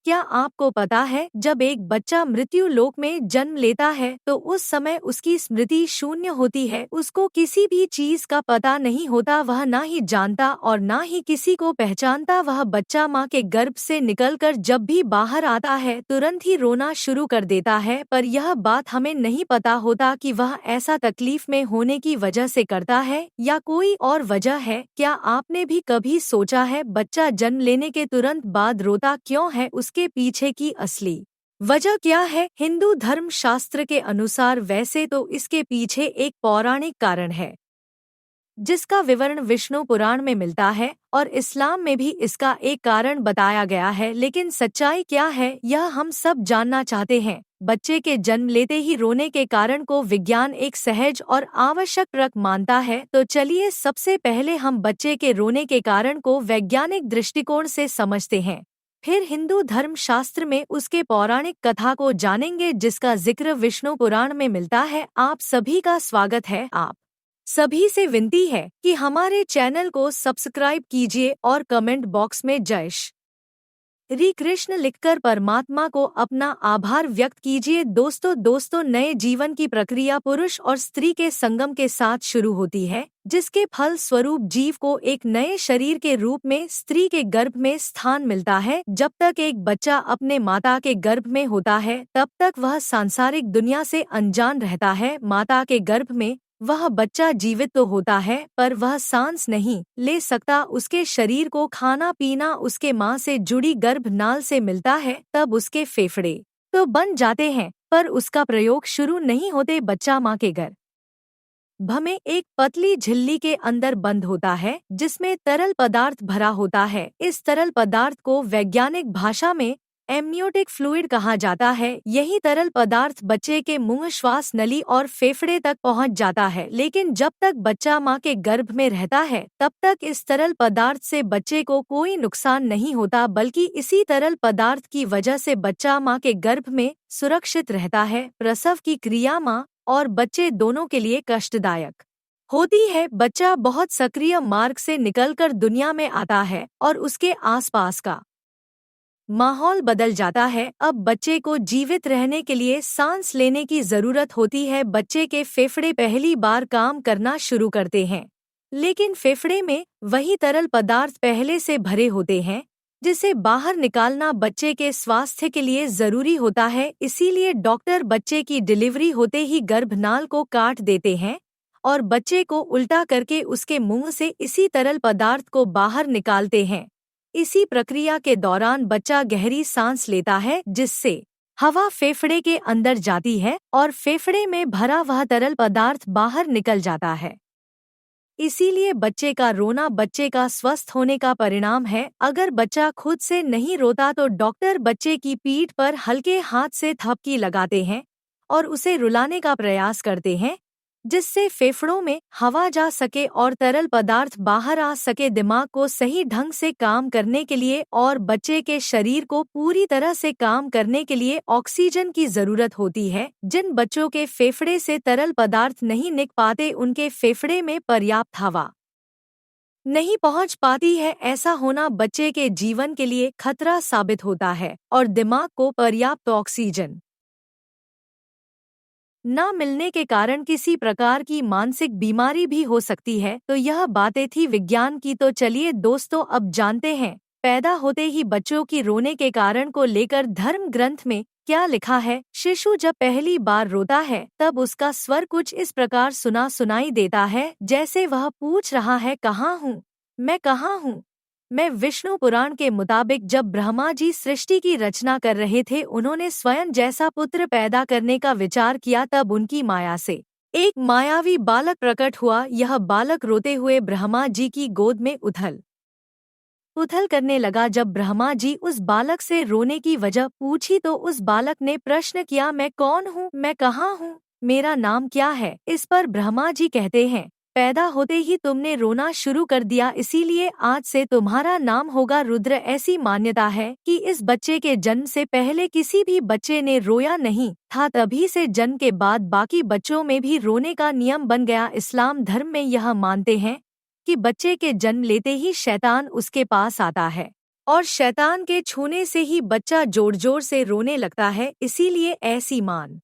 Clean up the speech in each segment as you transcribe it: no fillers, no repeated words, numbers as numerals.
क्या आपको पता है जब एक बच्चा मृत्यु लोक में जन्म लेता है तो उस समय उसकी स्मृति शून्य होती है। उसको किसी भी चीज का पता नहीं होता, वह ना ही जानता और ना ही किसी को पहचानता। वह बच्चा माँ के गर्भ से निकलकर जब भी बाहर आता है तुरंत ही रोना शुरू कर देता है, पर यह बात हमें नहीं पता होता कि वह ऐसा तकलीफ में होने की वजह से करता है या कोई और वजह है। क्या आपने भी कभी सोचा है बच्चा जन्म लेने के तुरंत बाद रोता क्यों है? उसके पीछे की असली वजह क्या है? हिंदू धर्म शास्त्र के अनुसार वैसे तो इसके पीछे एक पौराणिक कारण है जिसका विवरण विष्णु पुराण में मिलता है और इस्लाम में भी इसका एक कारण बताया गया है, लेकिन सच्चाई क्या है यह हम सब जानना चाहते हैं। बच्चे के जन्म लेते ही रोने के कारण को विज्ञान एक सहज और आवश्यक तर्क मानता है, तो चलिए सबसे पहले हम बच्चे के रोने के कारण को वैज्ञानिक दृष्टिकोण से समझते हैं। फिर हिंदू धर्म शास्त्र में उसके पौराणिक कथा को जानेंगे जिसका जिक्र विष्णु पुराण में मिलता है। आप सभी का स्वागत है। आप सभी से विनती है कि हमारे चैनल को सब्सक्राइब कीजिए और कमेंट बॉक्स में जय श्री कृष्ण लिखकर परमात्मा को अपना आभार व्यक्त कीजिए। दोस्तों नए जीवन की प्रक्रिया पुरुष और स्त्री के संगम के साथ शुरू होती है, जिसके फल स्वरूप जीव को एक नए शरीर के रूप में स्त्री के गर्भ में स्थान मिलता है। जब तक एक बच्चा अपने माता के गर्भ में होता है तब तक वह सांसारिक दुनिया से अनजान रहता है। माता के गर्भ में वह बच्चा जीवित तो होता है पर वह सांस नहीं ले सकता। उसके शरीर को खाना पीना उसके माँ से जुड़ी गर्भनाल से मिलता है। तब उसके फेफड़े तो बन जाते हैं पर उसका प्रयोग शुरू नहीं होते। बच्चा माँ के गर्भ में एक पतली झिल्ली के अंदर बंद होता है जिसमें तरल पदार्थ भरा होता है। इस तरल पदार्थ को वैज्ञानिक भाषा में एमनियोटिक फ्लूइड कहा जाता है। यही तरल पदार्थ बच्चे के मुंह, श्वास नली और फेफड़े तक पहुंच जाता है, लेकिन जब तक बच्चा मां के गर्भ में रहता है तब तक इस तरल पदार्थ से बच्चे को कोई नुकसान नहीं होता, बल्कि इसी तरल पदार्थ की वजह से बच्चा मां के गर्भ में सुरक्षित रहता है। प्रसव की क्रिया मां और बच्चे दोनों के लिए कष्टदायक होती है। बच्चा बहुत सक्रिय मार्ग से निकलकर दुनिया में आता है और उसके आसपास का माहौल बदल जाता है। अब बच्चे को जीवित रहने के लिए सांस लेने की जरूरत होती है। बच्चे के फेफड़े पहली बार काम करना शुरू करते हैं, लेकिन फेफड़े में वही तरल पदार्थ पहले से भरे होते हैं जिसे बाहर निकालना बच्चे के स्वास्थ्य के लिए जरूरी होता है। इसीलिए डॉक्टर बच्चे की डिलीवरी होते ही गर्भनाल को काट देते हैं और बच्चे को उल्टा करके उसके मुंह से इसी तरल पदार्थ को बाहर निकालते हैं। इसी प्रक्रिया के दौरान बच्चा गहरी सांस लेता है जिससे हवा फेफड़े के अंदर जाती है और फेफड़े में भरा वह तरल पदार्थ बाहर निकल जाता है। इसीलिए बच्चे का रोना बच्चे का स्वस्थ होने का परिणाम है। अगर बच्चा खुद से नहीं रोता तो डॉक्टर बच्चे की पीठ पर हल्के हाथ से थपकी लगाते हैं और उसे रुलाने का प्रयास करते हैं जिससे फेफड़ों में हवा जा सके और तरल पदार्थ बाहर आ सके। दिमाग को सही ढंग से काम करने के लिए और बच्चे के शरीर को पूरी तरह से काम करने के लिए ऑक्सीजन की जरूरत होती है। जिन बच्चों के फेफड़े से तरल पदार्थ नहीं निकल पाते उनके फेफड़े में पर्याप्त हवा नहीं पहुंच पाती है। ऐसा होना बच्चे के जीवन के लिए खतरा साबित होता है और दिमाग को पर्याप्त ऑक्सीजन न मिलने के कारण किसी प्रकार की मानसिक बीमारी भी हो सकती है। तो यह बातें थी विज्ञान की। तो चलिए दोस्तों अब जानते हैं पैदा होते ही बच्चों की रोने के कारण को लेकर धर्म ग्रंथ में क्या लिखा है। शिशु जब पहली बार रोता है तब उसका स्वर कुछ इस प्रकार सुनाई देता है जैसे वह पूछ रहा है, कहाँ हूँ मैं, कहाँ हूँ मैं। विष्णु पुराण के मुताबिक जब ब्रह्मा जी सृष्टि की रचना कर रहे थे उन्होंने स्वयं जैसा पुत्र पैदा करने का विचार किया। तब उनकी माया से एक मायावी बालक प्रकट हुआ। यह बालक रोते हुए ब्रह्मा जी की गोद में उथल पुथल करने लगा। जब ब्रह्मा जी उस बालक से रोने की वजह पूछी तो उस बालक ने प्रश्न किया, मैं कौन हूँ, मैं कहाँ हूँ, मेरा नाम क्या है। इस पर ब्रह्मा जी कहते हैं, पैदा होते ही तुमने रोना शुरू कर दिया, इसीलिए आज से तुम्हारा नाम होगा रुद्र। ऐसी मान्यता है कि इस बच्चे के जन्म से पहले किसी भी बच्चे ने रोया नहीं था, तभी से जन्म के बाद बाकी बच्चों में भी रोने का नियम बन गया। इस्लाम धर्म में यह मानते हैं कि बच्चे के जन्म लेते ही शैतान उसके पास आता है और शैतान के छूने से ही बच्चा जोर जोर से रोने लगता है। इसीलिए ऐसी मान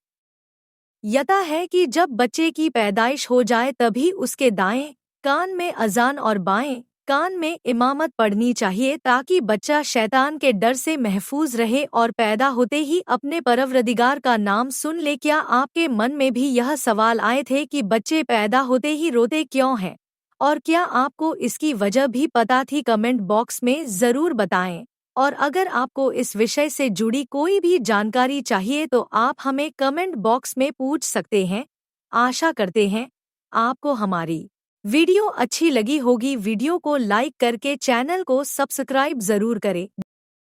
यता है कि जब बच्चे की पैदाइश हो जाए तभी उसके दाएं कान में अजान और बाएं कान में इमामत पढ़नी चाहिए, ताकि बच्चा शैतान के डर से महफूज रहे और पैदा होते ही अपने परवरदिगार का नाम सुन ले। क्या आपके मन में भी यह सवाल आए थे कि बच्चे पैदा होते ही रोते क्यों हैं, और क्या आपको इसकी वजह भी पता थी? कमेंट बॉक्स में ज़रूर बताएं। और अगर आपको इस विषय से जुड़ी कोई भी जानकारी चाहिए तो आप हमें कमेंट बॉक्स में पूछ सकते हैं। आशा करते हैं आपको हमारी वीडियो अच्छी लगी होगी। वीडियो को लाइक करके चैनल को सब्सक्राइब जरूर करें।